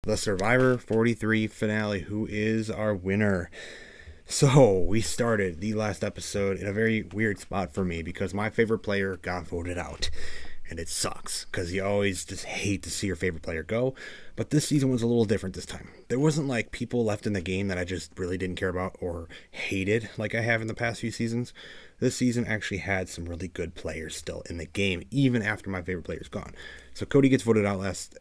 the Survivor 43 finale. Who is our winner? So, we started the last episode in a very weird spot for me because my favorite player got voted out. And it sucks because you always just hate to see your favorite player go. But this season was a little different this time. There wasn't like people left in the game that I just really didn't care about or hated like I have in the past few seasons. This season actually had some really good players still in the game, even after my favorite player's gone. So Cody gets voted out last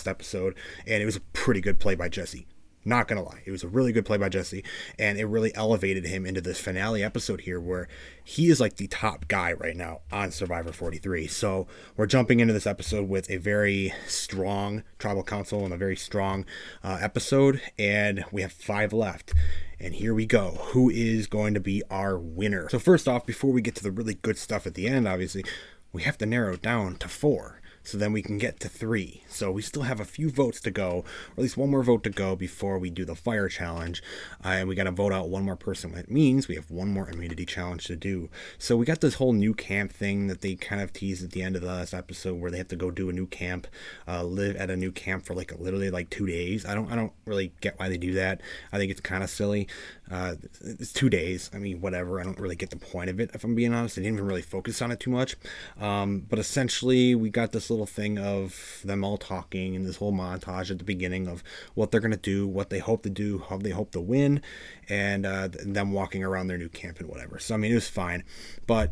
episode, and it was a pretty good play by Jesse. Not gonna lie, it was a really good play by Jesse, and it really elevated him into this finale episode here where he is like the top guy right now on Survivor 43. So we're jumping into this episode with a very strong tribal council and a very strong episode, and we have 5 left. And here we go. Who is going to be our winner? So first off, before we get to the really good stuff at the end, obviously, we have to narrow it down to 4. So then we can get to 3. So we still have a few votes to go, or at least one more vote to go before we do the fire challenge. And we got to vote out one more person. That means we have one more immunity challenge to do. So we got this whole new camp thing that they kind of teased at the end of the last episode where they have to go do a new camp, live at a new camp for literally 2 days. I don't really get why they do that. I think it's kind of silly. It's 2 days. I mean, whatever. I don't really get the point of it, if I'm being honest. I didn't even really focus on it too much. But essentially, we got this little thing of them all talking and this whole montage at the beginning of what they're going to do, what they hope to do, how they hope to win, and them walking around their new camp and whatever. So, I mean, it was fine. But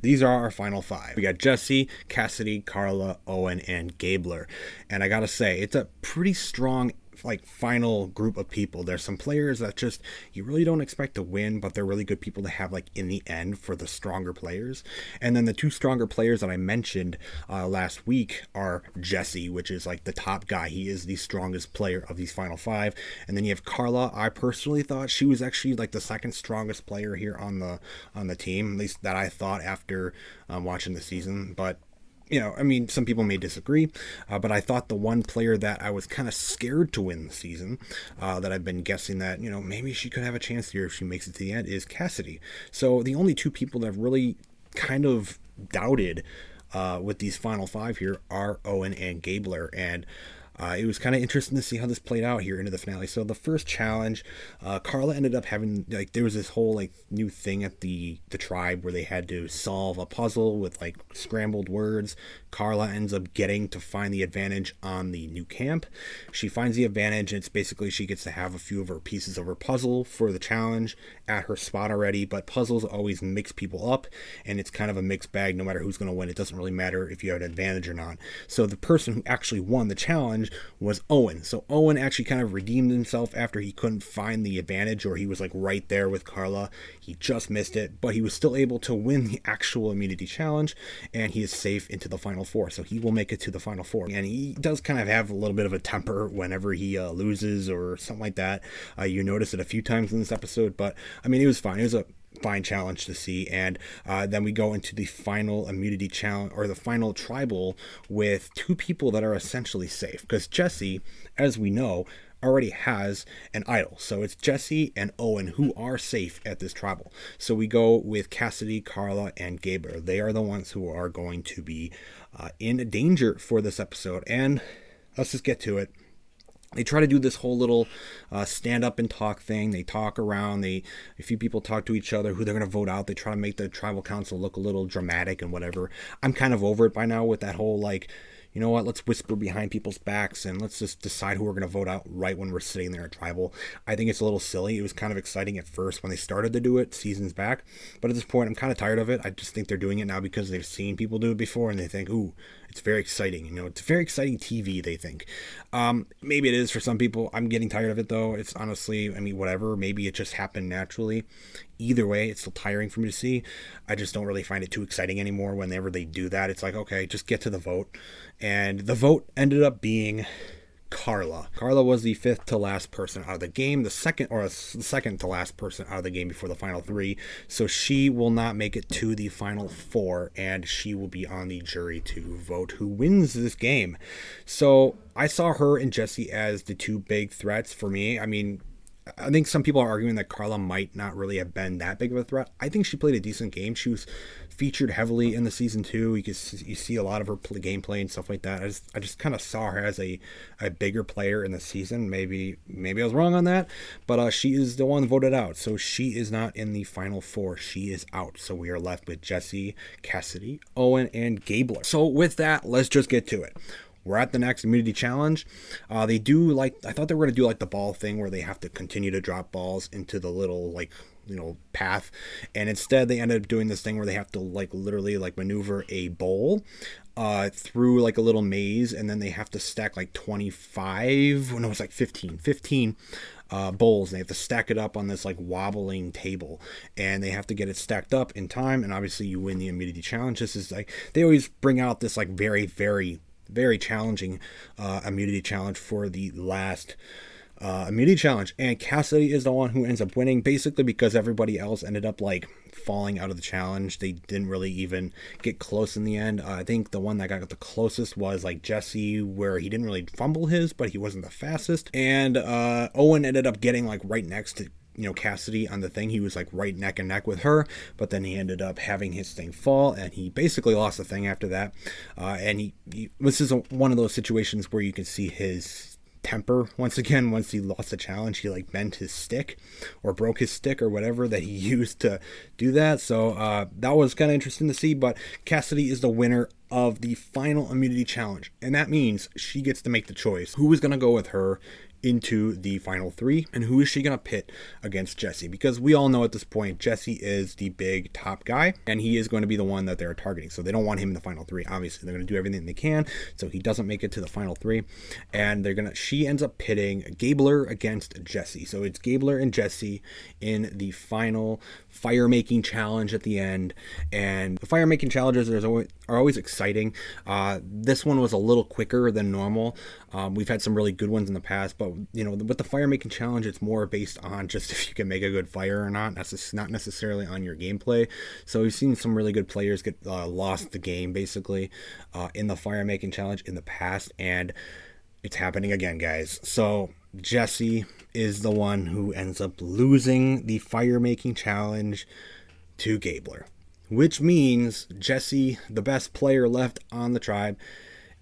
these are our final 5. We got Jesse, Cassidy, Carla, Owen, and Gabler. And I gotta say, it's a pretty strong final group of people. There's some players that just you really don't expect to win, but they're really good people to have in the end for the stronger players. And then the 2 stronger players that I mentioned last week are Jesse, which is the top guy. He is the strongest player of these final 5. And then you have Carla. I personally thought she was actually the second strongest player here on the team, at least that I thought after watching the season. But I mean, some people may disagree, but I thought the one player that I was kind of scared to win the season, that I've been guessing that, maybe she could have a chance here if she makes it to the end, is Cassidy. So the only 2 people that I've really kind of doubted with these final 5 here are Owen and Gabler, and it was kind of interesting to see how this played out here into the finale. So the first challenge, Carla ended up having, there was this whole new thing at the tribe where they had to solve a puzzle with scrambled words. Carla ends up getting to find the advantage on the new camp. She finds the advantage, and it's basically she gets to have a few of her pieces of her puzzle for the challenge at her spot already, but puzzles always mix people up, and it's kind of a mixed bag no matter who's going to win. It doesn't really matter if you have an advantage or not. So the person who actually won the challenge was Owen. So Owen actually kind of redeemed himself after he couldn't find the advantage, or he was right there with Carla. He just missed it, but he was still able to win the actual immunity challenge, and he is safe into the final 4. So he will make it to the final 4. And he does kind of have a little bit of a temper whenever he loses or something like that. You notice it a few times in this episode, but I mean, it was fine. It was a fine challenge to see. And then we go into the final immunity challenge, or the final tribal, with 2 people that are essentially safe, because Jesse, as we know, already has an idol. So it's Jesse and Owen who are safe at this tribal. So we go with Cassidy, Carla, and Gabler. They are the ones who are going to be in danger for this episode. And let's just get to it. They try to do this whole little stand up and talk thing. They talk around. A few people talk to each other who they're going to vote out. They try to make the tribal council look a little dramatic and whatever. I'm kind of over it by now with that whole you know what, let's whisper behind people's backs and let's just decide who we're going to vote out right when we're sitting there at tribal. I think it's a little silly. It was kind of exciting at first when they started to do it seasons back, but at this point I'm kind of tired of it. I just think they're doing it now because they've seen people do it before and they think, ooh, it's very exciting. It's very exciting TV, they think. Maybe it is for some people. I'm getting tired of it though. It's honestly, I mean, whatever. Maybe it just happened naturally. Either way, it's still tiring for me to see. I just don't really find it too exciting anymore whenever they do that. It's okay, just get to the vote. And the vote ended up being Carla. Carla was the 5th to last person out of the game, the second to last person out of the game before the final 3. So she will not make it to the final 4, and she will be on the jury to vote who wins this game. So I saw her and Jesse as the 2 big threats for me. I mean, I think some people are arguing that Carla might not really have been that big of a threat. I think she played a decent game. She was featured heavily in the season 2. You see a lot of her gameplay and stuff like that. I just kind of saw her as a bigger player in the season. Maybe I was wrong on that, but she is the one voted out. So she is not in the final 4. She is out. So we are left with Jesse, Cassidy, Owen, and Gabler. So with that, let's just get to it. We're at the next immunity challenge. They do I thought they were going to do the ball thing where they have to continue to drop balls into the little path. And instead they ended up doing this thing where they have to literally maneuver a bowl through a little maze. And then they have to stack 25, no, it's 15 bowls. They have to stack it up on this wobbling table, and they have to get it stacked up in time. And obviously you win the immunity challenge. This is they always bring out this very, very, very challenging immunity challenge for the last immunity challenge, and Cassidy is the one who ends up winning, basically because everybody else ended up falling out of the challenge. They didn't really even get close in the end. I think the one that got the closest was Jesse, where he didn't really fumble his, but he wasn't the fastest. And Owen ended up getting right next to Cassidy on the thing. He was right neck and neck with her, but then he ended up having his thing fall, and he basically lost the thing after that. And this is one of those situations where you can see his temper once again. Once he lost the challenge, he bent his stick or broke his stick or whatever that he used to do that. So that was kind of interesting to see. But Cassidy is the winner of the final immunity challenge, and that means she gets to make the choice who is going to go with her into the final 3, and who is she going to pit against Jesse, because we all know at this point Jesse is the big top guy, and he is going to be the one that they're targeting. So they don't want him in the final 3. Obviously they're going to do everything they can so he doesn't make it to the final 3, and she ends up pitting Gabler against Jesse. So it's Gabler and Jesse in the final fire making challenge at the end. And the fire making challenges are always exciting. This one was a little quicker than normal. We've had some really good ones in the past, but with the fire making challenge, it's more based on just if you can make a good fire or not. That's not necessarily on your gameplay. So we've seen some really good players get lost the game basically in the fire making challenge in the past, and it's happening again, guys. So Jesse is the one who ends up losing the fire making challenge to Gabler, which means Jesse, the best player left on the tribe,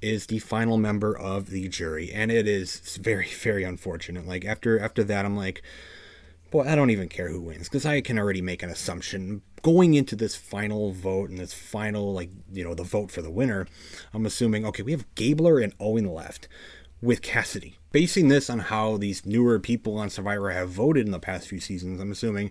is the final member of the jury. And it is very, very unfortunate. After that, I'm boy, I don't even care who wins, because I can already make an assumption going into this final vote and this final the vote for the winner. I'm assuming, okay, we have Gabler and Owen left with Cassidy. Basing this on how these newer people on Survivor have voted in the past few seasons, I'm assuming,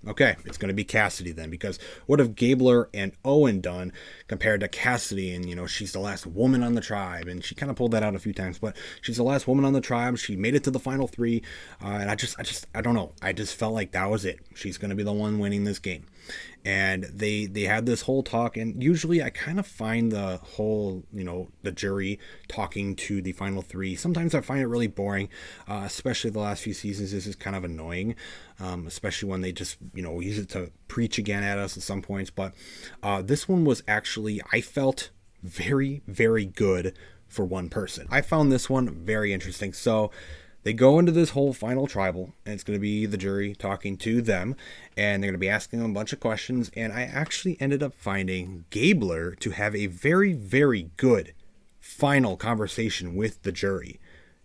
okay, it's going to be Cassidy then, because what have Gabler and Owen done compared to Cassidy? And, she's the last woman on the tribe, and she kind of pulled that out a few times, but she's the last woman on the tribe. She made it to the final 3, and I don't know. I just felt like that was it. She's going to be the one winning this game. And they had this whole talk, and usually I kind of find the whole, the jury talking to the final 3. Sometimes I find it really boring, especially the last few seasons. This is kind of annoying, especially when they just, use it to preach again at us at some points. But this one was actually, I felt, very, very good for one person. I found this one very interesting. So they go into this whole final tribal, and it's going to be the jury talking to them, and they're going to be asking them a bunch of questions. And I actually ended up finding Gabler to have a very, very good final conversation with the jury.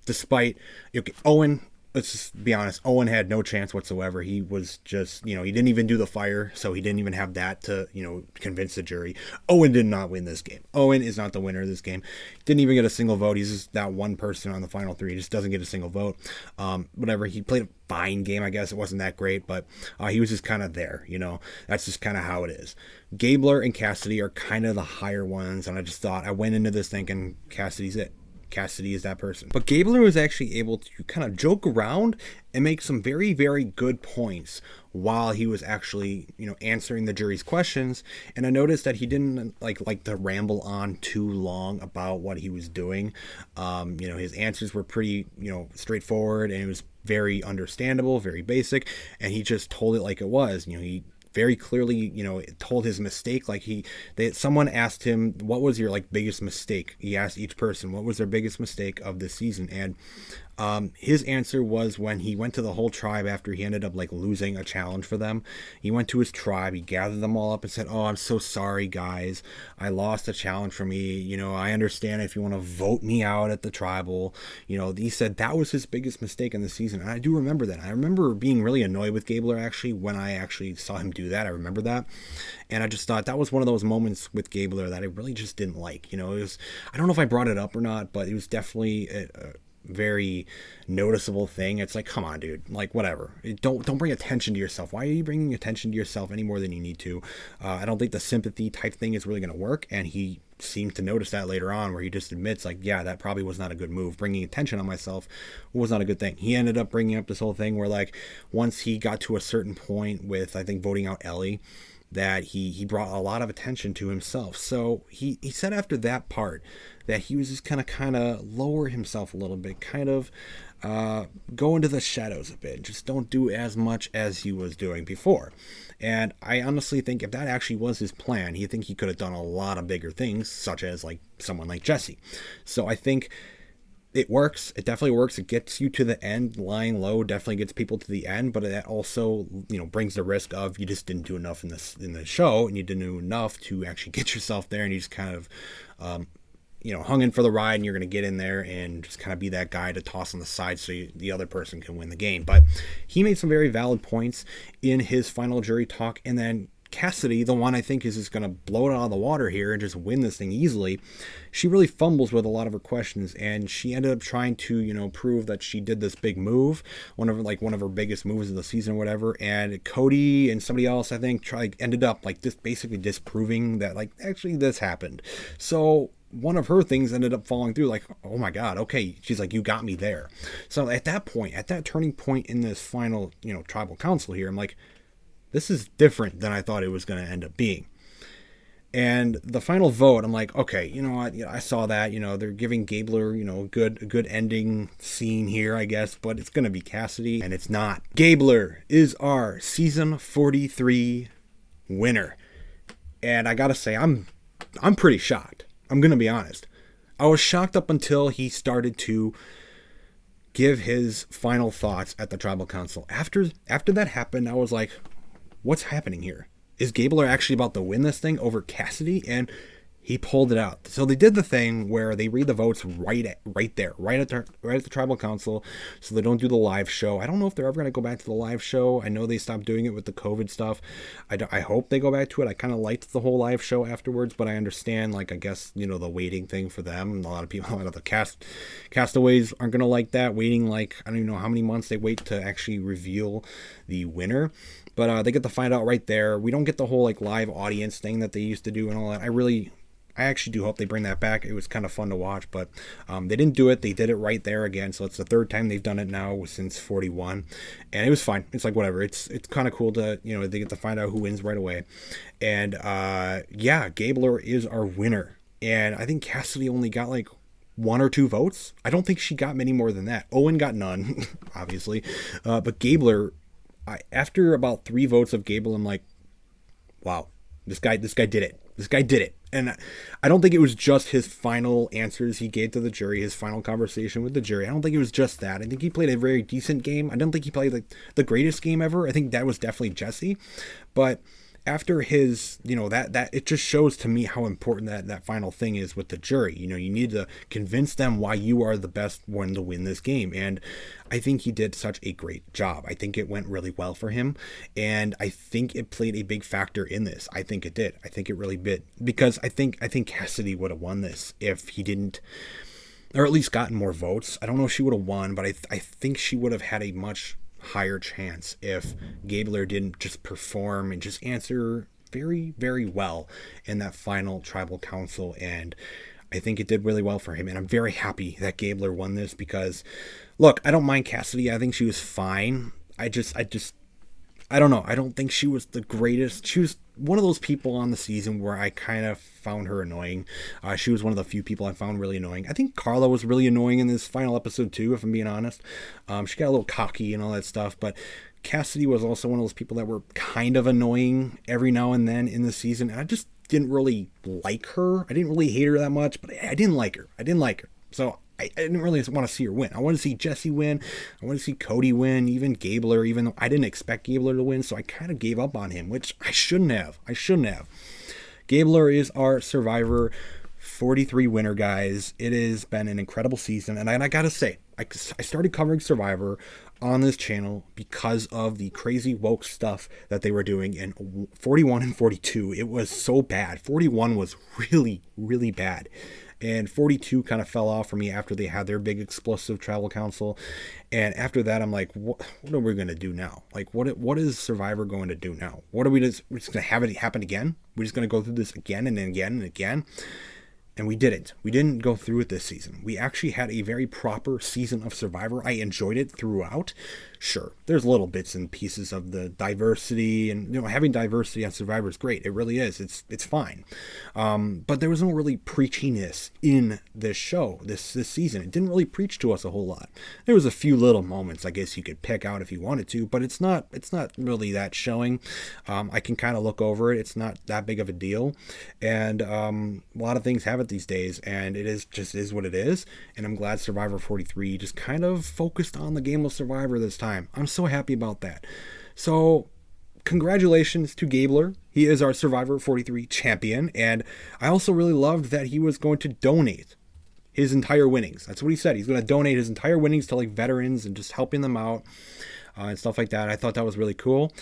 Despite, Owen, let's just be honest, Owen had no chance whatsoever. He was just, he didn't even do the fire, so he didn't even have that to, convince the jury. Owen did not win this game. Owen is not the winner of this game. Didn't even get a single vote. He's just that one person on the final 3. He just doesn't get a single vote. Whatever. He played a fine game, I guess. It wasn't that great, but he was just kind of there, That's just kind of how it is. Gabler and Cassidy are kind of the higher ones, and I went into this thinking Cassidy's it. Cassidy is that person. But Gabler was actually able to kind of joke around and make some very, very good points while he was actually, answering the jury's questions. And I noticed that he didn't like to ramble on too long about what he was doing. His answers were pretty, straightforward, and it was very understandable, very basic, and he just told it like it was. He very clearly, told his mistake. Someone asked him, what was your biggest mistake? He asked each person what was their biggest mistake of this season, and His answer was when he went to the whole tribe after he ended up like losing a challenge for them. He went to his tribe, he gathered them all up and said, "Oh, I'm so sorry, guys. I lost a challenge for me. I understand if you want to vote me out at the tribal." He said that was his biggest mistake in the season. And I do remember that. I remember being really annoyed with Gabler actually when I actually saw him do that. I remember that. And I just thought that was one of those moments with Gabler that I really just didn't like. I don't know if I brought it up or not, but it was definitely a very noticeable thing. It's like, come on, dude, like whatever. Don't bring attention to yourself. Why are you bringing attention to yourself any more than you need to? I don't think the sympathy type thing is really going to work. And he seemed to notice that later on, where he just admits like, yeah, that probably was not a good move. Bringing attention on myself was not a good thing. He ended up bringing up this whole thing where like once he got to a certain point with, I think, voting out Ellie, that he brought a lot of attention to himself. So he said after that part that he was just kind of lower himself a little bit, kind of go into the shadows a bit, just don't do as much as he was doing before. And I honestly think if that actually was his plan, he could have done a lot of bigger things, such as like someone like Jesse. So I think it works. It definitely works. It gets you to the end. Lying low definitely gets people to the end, but that also, brings the risk of you just didn't do enough in the show, and you didn't do enough to actually get yourself there, and you just kind of, hung in for the ride, and you're going to get in there and just kind of be that guy to toss on the side so the other person can win the game. But he made some very valid points in his final jury talk, and then Cassidy, the one I think is just going to blow it out of the water here and just win this thing easily, she really fumbles with a lot of her questions, and she ended up trying to, prove that she did this big move, one of her biggest moves of the season or whatever, and Cody and somebody else, I think, ended up like just basically disproving that like actually this happened. So one of her things ended up falling through, like, oh my God, okay, she's like, you got me there. So at that point, at that turning point in this final, tribal council here, I'm like, this is different than I thought it was going to end up being. And the final vote, I'm like, okay, you know what? I saw that, they're giving Gabler, a good ending scene here, I guess, but it's going to be Cassidy, and it's not. Gabler is our season 43 winner. And I got to say, I'm pretty shocked. I'm going to be honest. I was shocked up until he started to give his final thoughts at the tribal council. After that happened, I was like, what's happening here? Is Gabler actually about to win this thing over Cassidy? And he pulled it out. So they did the thing where they read the votes right at the tribal council, so they don't do the live show. I don't know if they're ever going to go back to the live show. I know they stopped doing it with the COVID stuff. I hope they go back to it. I kind of liked the whole live show afterwards, but I understand, like, I guess, the waiting thing for them. A lot of the castaways aren't going to like that, waiting, like, I don't even know how many months they wait to actually reveal the winner. But they get to find out right there. We don't get the whole, like, live audience thing that they used to do and all that. I actually do hope they bring that back. It was kind of fun to watch, but they didn't do it. They did it right there again. So it's the third time they've done it now since 41, and it was fine. It's like, whatever. It's kind of cool to, they get to find out who wins right away. And Gabler is our winner. And I think Cassidy only got like 1 or 2 votes. I don't think she got many more than that. Owen got none, obviously. But Gabler, after about 3 votes of Gabler, I'm like, wow, this guy did it. This guy did it. And I don't think it was just his final answers he gave to the jury, his final conversation with the jury. I don't think it was just that. I think he played a very decent game. I don't think he played the greatest game ever. I think that was definitely Jesse. But after his, that it just shows to me how important that final thing is with the jury. You need to convince them why you are the best one to win this game. And I think he did such a great job. I think it went really well for him. And I think it played a big factor in this. I think it did. I think it really did. Because I think Cassidy would have won this if he didn't, or at least gotten more votes. I don't know if she would have won, but I think she would have had a much higher chance if Gabler didn't just perform and just answer very, very well in that final tribal council. And I think it did really well for him. And I'm very happy that Gabler won this because, look, I don't mind Cassidy. I think she was fine. I don't know. I don't think she was the greatest. She was one of those people on the season where I kind of found her annoying. She was one of the few people I found really annoying. I think Carla was really annoying in this final episode too, if I'm being honest. She got a little cocky and all that stuff, but Cassidy was also one of those people that were kind of annoying every now and then in the season. And I just didn't really like her. I didn't really hate her that much, but I didn't like her. So I didn't really want to see her win. I want to see Jesse win. I want to see Cody win, even Gabler, even though I didn't expect Gabler to win, so I kind of gave up on him, which I shouldn't have. Gabler is our Survivor 43 winner, guys. It has been an incredible season, and I gotta say, I started covering Survivor on this channel because of the crazy woke stuff that they were doing in 41 and 42. It was so bad. 41 was really, really bad. And 42 kind of fell off for me after they had their big explosive travel council. And after that, I'm like, what are we going to do now? Like, what is Survivor going to do now? We're just going to have it happen again? We're just going to go through this again and again and again? And we didn't. We didn't go through it this season. We actually had a very proper season of Survivor. I enjoyed it throughout. Sure, there's little bits and pieces of the diversity, and having diversity on Survivor is great. It really is. It's fine. But there was no really preachiness in this show this season. It didn't really preach to us a whole lot. There was a few little moments I guess you could pick out if you wanted to, but it's not really that showing. I can kind of look over it. It's not that big of a deal, and a lot of things have it these days, and it is what it is. And I'm glad Survivor 43 just kind of focused on the game of Survivor this time. I'm so happy about that. So congratulations to Gabler. He is our Survivor 43 champion, and I also really loved that he was going to donate his entire winnings. That's what he said. He's going to donate his entire winnings to like veterans and just helping them out and stuff like that. I thought that was really cool.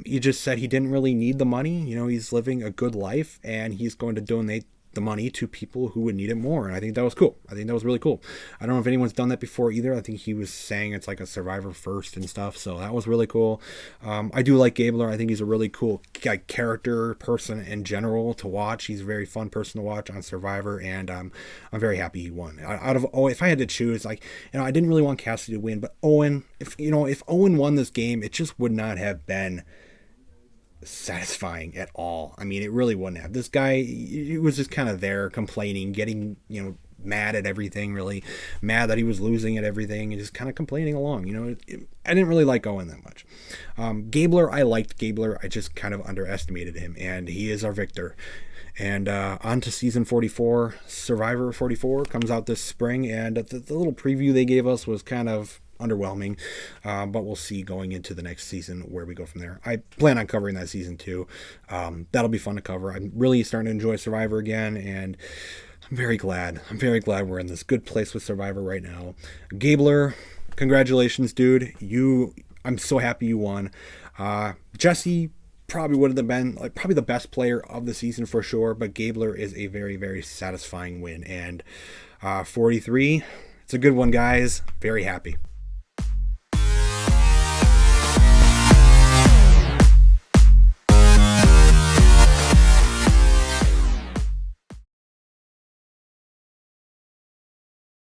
He just said he didn't really need the money. He's living a good life, and he's going to donate the money to people who would need it more. And I think that was cool. I think that was really cool. I don't know if anyone's done that before either. I think he was saying it's like a Survivor first and stuff. So that was really cool. I do like Gabler. I think he's a really cool character person in general to watch. He's a very fun person to watch on Survivor, and I'm very happy he won. If I had to choose, I didn't really want Cassidy to win, but Owen, if Owen won this game, it just would not have been satisfying at all. I mean, it really wouldn't have. This guy, he was just kind of there complaining, getting mad at everything, really mad that he was losing at everything, and just kind of complaining along. I didn't really like Owen that much. Gabler, I liked Gabler. I just kind of underestimated him, and he is our victor. And on to season 44. Survivor 44 comes out this spring, and the little preview they gave us was kind of underwhelming, but we'll see going into the next season where we go from there. I plan on covering that season too. That'll be fun to cover. I'm really starting to enjoy Survivor again, and I'm very glad we're in this good place with Survivor right now. Gabler, congratulations, dude. I'm so happy you won. Jesse probably would have been probably the best player of the season for sure, but Gabler is a very, very satisfying win. And 43, it's a good one, guys. Very happy.